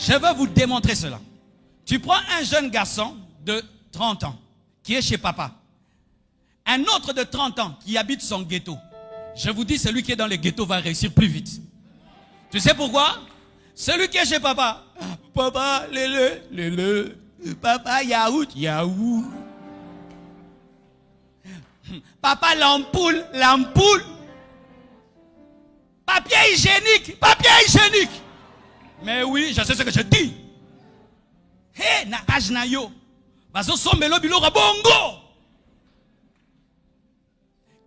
Je veux vous démontrer cela. Tu prends un jeune garçon de 30 ans qui est chez papa. Un autre de 30 ans qui habite son ghetto. Je vous dis, celui qui est dans le ghetto va réussir plus vite. Tu sais pourquoi? Celui qui est chez papa. Papa, le. Papa, yaourt. Papa, l'ampoule. Papier hygiénique. Mais oui, je sais ce que je dis. Hé, na âge na yo. Bazo sombelo bilo rabongo.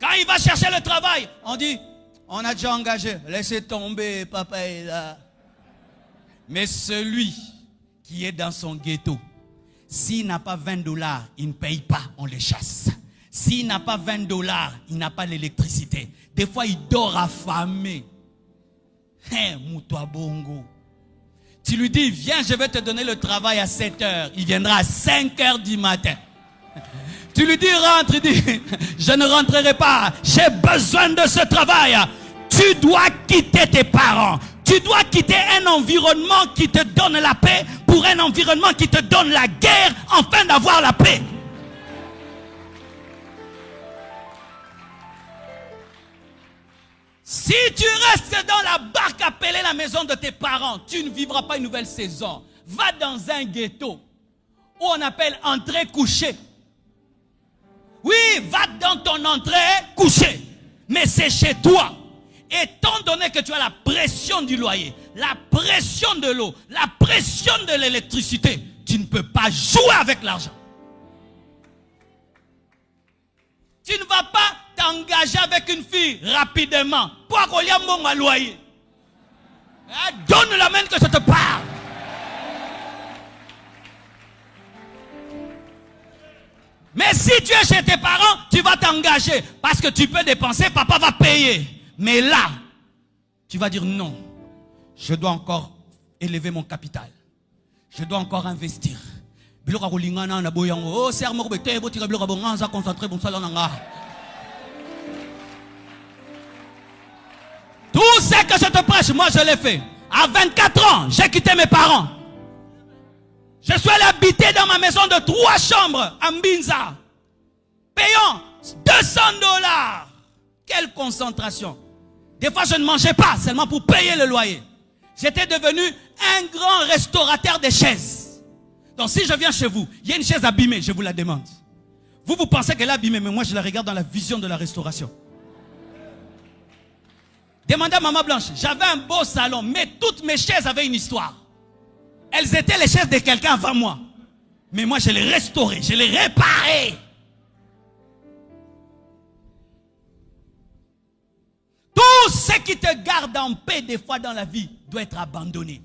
Quand il va chercher le travail, on dit, on a déjà engagé. Laissez tomber, papa est là. Mais celui qui est dans son ghetto, s'il n'a pas $20, il ne paye pas, on le chasse. S'il n'a pas $20, il n'a pas l'électricité. Des fois, il dort affamé. Hein, Moutoua Bongo. Tu lui dis, viens, je vais te donner le travail à 7 heures. Il viendra à 5 heures du matin. Tu lui dis, rentre, il dit, je ne rentrerai pas. J'ai besoin de ce travail. Tu dois quitter tes parents. Tu dois quitter un environnement qui te donne la paix pour un environnement qui te donne la guerre afin d'avoir la paix. Si tu restes dans la barque appelée la maison de tes parents, tu ne vivras pas une nouvelle saison. Va dans un ghetto où on appelle entrée couchée. Oui, va dans ton entrée couchée. Mais c'est chez toi. Étant donné que tu as la pression du loyer, la pression de l'eau, la pression de l'électricité, tu ne peux pas jouer avec l'argent. Tu ne vas pas t'engager avec une fille rapidement. Pourquoi qu'on y a mon loyer? Donne la main que je te parle. Mais si tu es chez tes parents, tu vas t'engager. Parce que tu peux dépenser, papa va payer. Mais là, tu vas dire non. Je dois encore élever mon capital. Je dois encore investir. Tout ce que je te prêche, moi je l'ai fait. À 24 ans, j'ai quitté mes parents. Je suis allé habiter dans ma maison de 3 chambres à Mbinza. Payant $200. Quelle concentration. Des fois, je ne mangeais pas seulement pour payer le loyer. J'étais devenu un grand restaurateur de chaises. Donc, si je viens chez vous, il y a une chaise abîmée, je vous la demande. Vous pensez qu'elle est abîmée, mais moi, je la regarde dans la vision de la restauration. Demandez à Maman Blanche, j'avais un beau salon, mais toutes mes chaises avaient une histoire. Elles étaient les chaises de quelqu'un avant moi. Mais moi, je les restaurais, je les réparais. Tout ce qui te garde en paix des fois dans la vie doit être abandonné.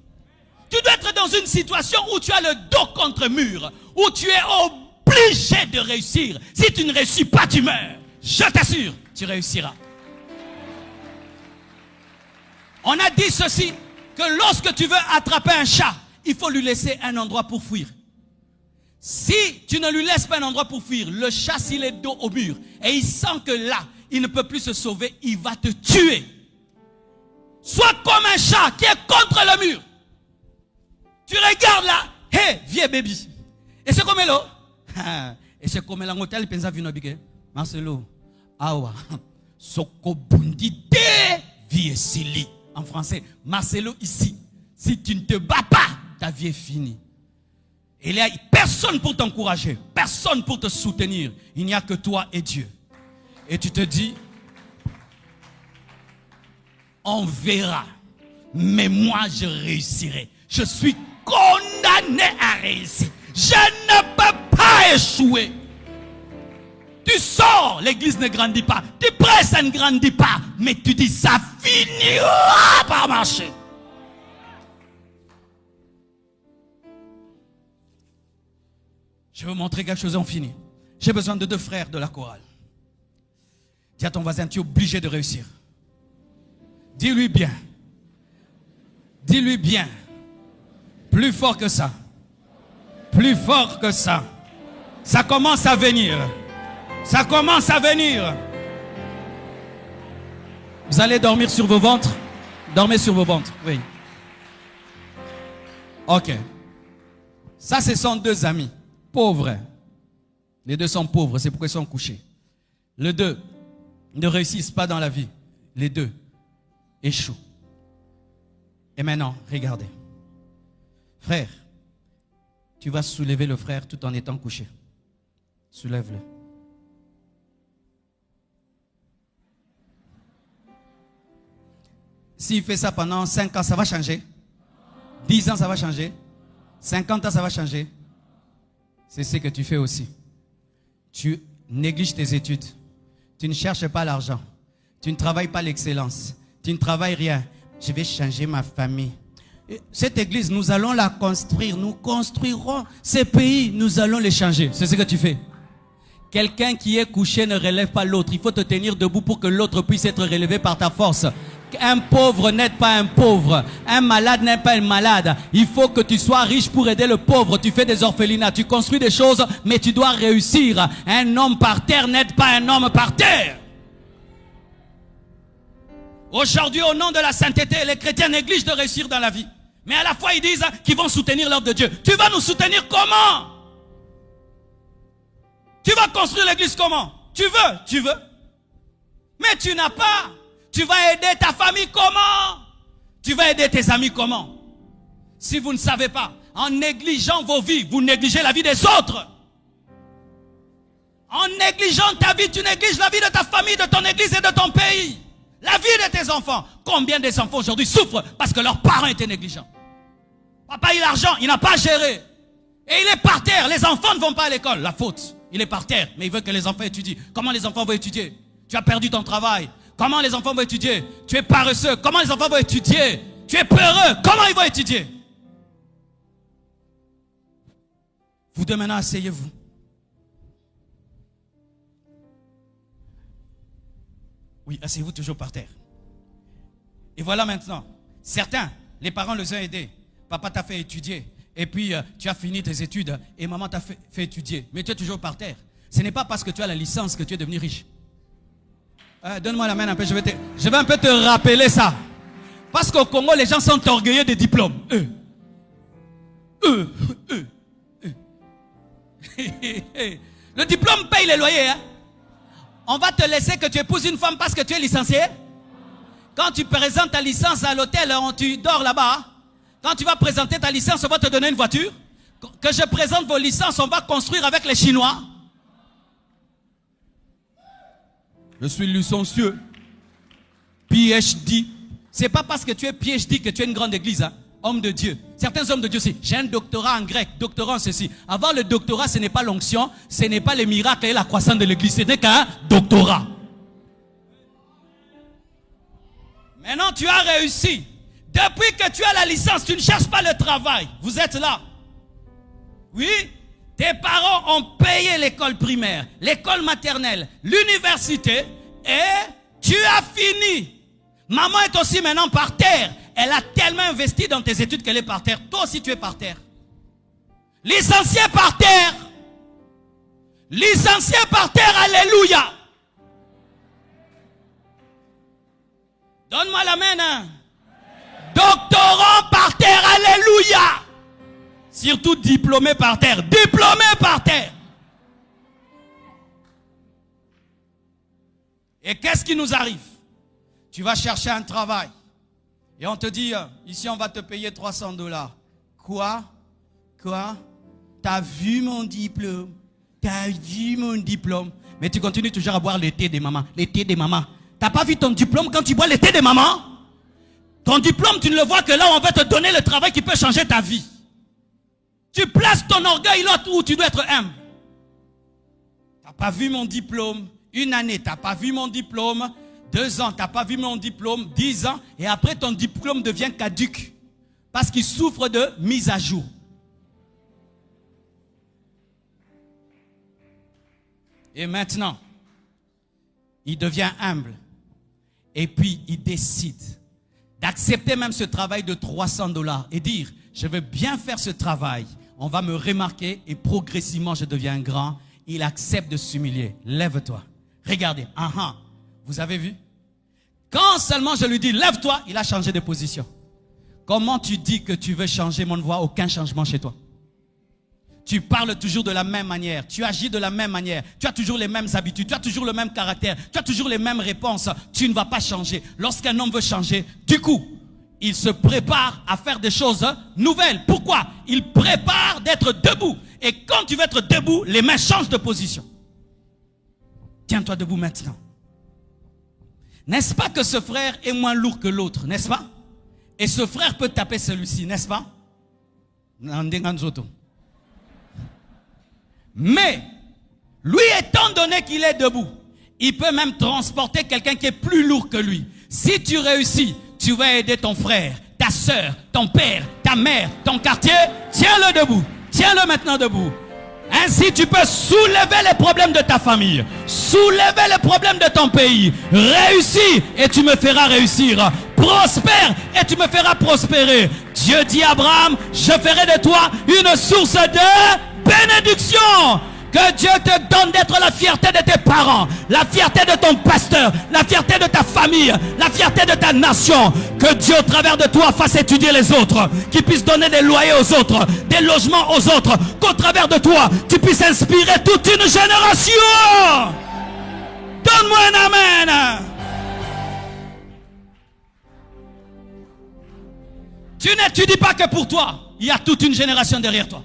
Tu dois être dans une situation où tu as le dos contre mur, où tu es obligé de réussir. Si tu ne réussis pas, tu meurs. Je t'assure, tu réussiras. On a dit ceci, que lorsque tu veux attraper un chat, il faut lui laisser un endroit pour fuir. Si tu ne lui laisses pas un endroit pour fuir, le chat, s'il est dos au mur, et il sent que là, il ne peut plus se sauver, il va te tuer. Sois comme un chat qui est contre le mur. Tu regardes là, hé, vieux baby. Et c'est comme là. Et c'est comme là, l'hôtel, pensa vino bige. Marcelo, awa, soko bundite, vie sili. En français, Marcelo ici. Si tu ne te bats pas, ta vie est finie. Il n'y a personne pour t'encourager, personne pour te soutenir. Il n'y a que toi et Dieu. Et tu te dis, on verra, mais moi je réussirai. Je suis condamné à réussir. Je ne peux pas échouer. Tu sors, l'église ne grandit pas. Tu prêches, ça ne grandit pas. Mais tu dis, ça finira par marcher. Je vais vous montrer quelque chose en fini. J'ai besoin de 2 frères de la chorale. Dis à ton voisin, tu es obligé de réussir. Dis-lui bien. Dis-lui bien. Plus fort que ça. Plus fort que ça. Ça commence à venir. Ça commence à venir. Vous allez dormir sur vos ventres. Dormez sur vos ventres. Oui. Ok. Ça, ce sont deux amis pauvres. Les deux sont pauvres, c'est pourquoi ils sont couchés. Les deux ne réussissent pas dans la vie. Les deux échouent. Et maintenant, regardez. Frère, tu vas soulever le frère tout en étant couché. Soulève-le. S'il fait ça pendant 5 ans, ça va changer. 10 ans, ça va changer. 50 ans, ça va changer. C'est ce que tu fais aussi. Tu négliges tes études. Tu ne cherches pas l'argent. Tu ne travailles pas l'excellence. Tu ne travailles rien. Je vais changer ma famille. Cette église, nous allons la construire. Nous construirons ces pays. Nous allons les changer. C'est ce que tu fais. Quelqu'un qui est couché ne relève pas l'autre. Il faut te tenir debout pour que l'autre puisse être relevé par ta force. Un pauvre n'est pas un pauvre. Un malade n'est pas un malade. Il faut que tu sois riche pour aider le pauvre. Tu fais des orphelinats. Tu construis des choses, mais tu dois réussir. Un homme par terre n'aide pas un homme par terre. Aujourd'hui, au nom de la sainteté, les chrétiens négligent de réussir dans la vie. Mais à la fois, ils disent qu'ils vont soutenir l'œuvre de Dieu. Tu vas nous soutenir comment? Tu vas construire l'église comment? Tu veux. Mais tu n'as pas. Tu vas aider ta famille comment? Tu vas aider tes amis comment? Si vous ne savez pas, en négligeant vos vies, vous négligez la vie des autres. En négligeant ta vie, tu négliges la vie de ta famille, de ton église et de ton pays. La vie de tes enfants. Combien des enfants aujourd'hui souffrent parce que leurs parents étaient négligents? Papa, il a l'argent, il n'a pas géré. Et il est par terre. Les enfants ne vont pas à l'école. La faute, il est par terre. Mais il veut que les enfants étudient. Comment les enfants vont étudier? Tu as perdu ton travail. Comment les enfants vont étudier? Tu es paresseux. Comment les enfants vont étudier? Tu es peureux. Comment ils vont étudier? Vous deux maintenant, asseyez-vous. Oui, asseyez-vous toujours par terre. Et voilà maintenant. Certains, les parents les ont aidés. Papa t'a fait étudier. Et puis, tu as fini tes études. Et maman t'a fait étudier. Mais tu es toujours par terre. Ce n'est pas parce que tu as la licence que tu es devenu riche. Donne-moi la main un peu. Je vais un peu te rappeler ça. Parce qu'au Congo, les gens sont orgueilleux des diplômes. Le diplôme paye les loyers. Hein? On va te laisser que tu épouses une femme parce que tu es licencié. Quand tu présentes ta licence à l'hôtel, tu dors là-bas. Quand tu vas présenter ta licence, on va te donner une voiture. Que je présente vos licences, on va construire avec les Chinois. Je suis licencieux. PhD. C'est pas parce que tu es PhD que tu es une grande église. Hein? Homme de Dieu. Certains hommes de Dieu aussi. J'ai un doctorat en grec, doctorat en ceci. Avoir le doctorat, ce n'est pas l'onction, ce n'est pas les miracles et la croissance de l'église. Ce n'est qu'un doctorat. Maintenant, tu as réussi. Depuis que tu as la licence, tu ne cherches pas le travail. Vous êtes là. Oui, tes parents ont payé l'école primaire, l'école maternelle, l'université et tu as fini. Maman est aussi maintenant par terre. Elle a tellement investi dans tes études qu'elle est par terre. Toi aussi tu es par terre. Licencié par terre. Licencié par terre, alléluia. Donne-moi la main. Hein. Doctorant par terre, alléluia. Surtout diplômé par terre. Diplômé par terre. Et qu'est-ce qui nous arrive? Tu vas chercher un travail. Et on te dit, ici on va te payer $300. Quoi? T'as vu mon diplôme? T'as vu mon diplôme? Mais tu continues toujours à boire le thé des mamans. Le thé des mamans. T'as pas vu ton diplôme quand tu bois le thé des mamans? Ton diplôme, tu ne le vois que là où on va te donner le travail qui peut changer ta vie. Tu places ton orgueil là où tu dois être humble. T'as pas vu mon diplôme? Une année, t'as pas vu mon diplôme? 2 ans, t'as pas vu mon diplôme? 10 ans, et après ton diplôme devient caduc. Parce qu'il souffre de mise à jour. Et maintenant, il devient humble. Et puis, il décide d'accepter même ce travail de $300 et dire, je veux bien faire ce travail. On va me remarquer et progressivement, je deviens grand. Il accepte de s'humilier. Lève-toi. Regardez. Vous avez vu? Quand seulement je lui dis, lève-toi, il a changé de position. Comment tu dis que tu veux changer, mais on ne voit aucun changement chez toi? Tu parles toujours de la même manière, tu agis de la même manière, tu as toujours les mêmes habitudes, tu as toujours le même caractère, tu as toujours les mêmes réponses. Tu ne vas pas changer. Lorsqu'un homme veut changer, du coup, il se prépare à faire des choses nouvelles. Pourquoi? Il prépare d'être debout. Et quand tu veux être debout, les mains changent de position. Tiens-toi debout maintenant. N'est-ce pas que ce frère est moins lourd que l'autre, n'est-ce pas? Et ce frère peut taper celui-ci, n'est-ce pas? Mais, lui étant donné qu'il est debout, il peut même transporter quelqu'un qui est plus lourd que lui. Si tu réussis, tu vas aider ton frère, ta soeur, ton père, ta mère, ton quartier. Tiens-le debout. Tiens-le maintenant debout. Ainsi, tu peux soulever les problèmes de ta famille, soulever les problèmes de ton pays. Réussis et tu me feras réussir. Prospère et tu me feras prospérer. Dieu dit à Abraham, je ferai de toi une source de bénédiction. Que Dieu te donne d'être la fierté de tes parents, la fierté de ton pasteur, la fierté de ta famille, la fierté de ta nation. Que Dieu au travers de toi fasse étudier les autres, qu'il puisse donner des loyers aux autres, des logements aux autres. Qu'au travers de toi, tu puisses inspirer toute une génération. Donne-moi un amen. Tu n'étudies pas que pour toi, il y a toute une génération derrière toi.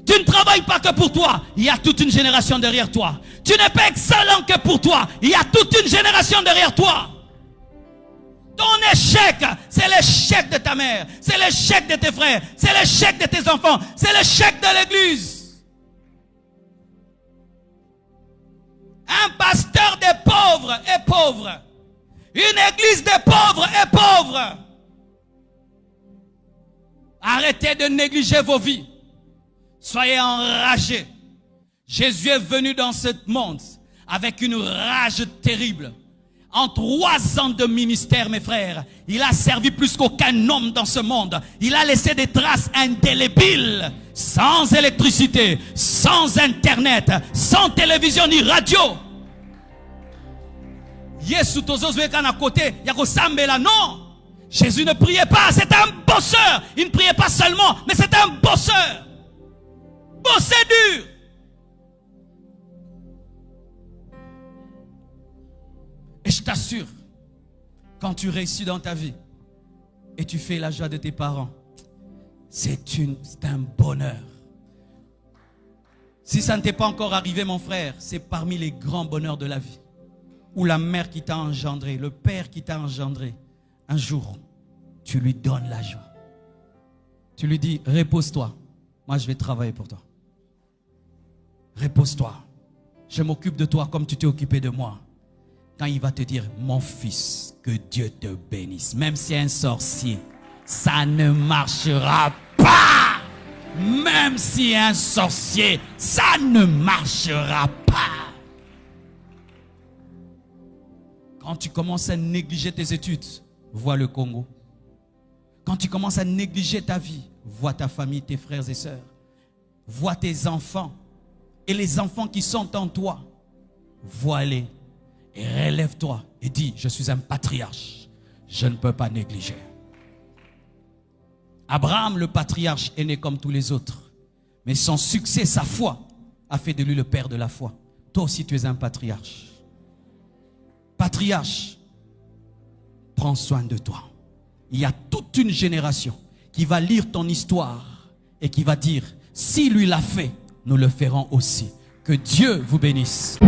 Tu ne travailles pas que pour toi, il y a toute une génération derrière toi. Tu n'es pas excellent que pour toi, il y a toute une génération derrière toi. Ton échec, c'est l'échec de ta mère, c'est l'échec de tes frères, c'est l'échec de tes enfants, c'est l'échec de l'église. Un pasteur des pauvres est pauvre. Une église des pauvres est pauvre. Arrêtez de négliger vos vies. Soyez enragés. Jésus est venu dans ce monde avec une rage terrible. En 3 ans de ministère, mes frères, il a servi plus qu'aucun homme dans ce monde. Il a laissé des traces indélébiles, sans électricité, sans internet, sans télévision ni radio. Yesu tozozo kana côté, yako sambela non. Jésus ne priait pas, c'était un bosseur. Il ne priait pas seulement, mais c'était un bosseur. Bosser dur. Et je t'assure, quand tu réussis dans ta vie et tu fais la joie de tes parents, c'est un bonheur. Si ça ne t'est pas encore arrivé, mon frère, c'est parmi les grands bonheurs de la vie. Où la mère qui t'a engendré, le père qui t'a engendré, un jour, tu lui donnes la joie. Tu lui dis, repose-toi, moi je vais travailler pour toi. Repose-toi. Je m'occupe de toi comme tu t'es occupé de moi. Quand il va te dire, mon fils, que Dieu te bénisse. Même si un sorcier, ça ne marchera pas. Même si un sorcier, ça ne marchera pas. Quand tu commences à négliger tes études, vois le Congo. Quand tu commences à négliger ta vie, vois ta famille, tes frères et sœurs. Vois tes enfants. Et les enfants qui sont en toi, vois-les et relève-toi et dis, je suis un patriarche, je ne peux pas négliger. Abraham, le patriarche, est né comme tous les autres. Mais son succès, sa foi, a fait de lui le père de la foi. Toi aussi, tu es un patriarche. Patriarche, prends soin de toi. Il y a toute une génération qui va lire ton histoire et qui va dire, si lui l'a fait, nous le ferons aussi. Que Dieu vous bénisse.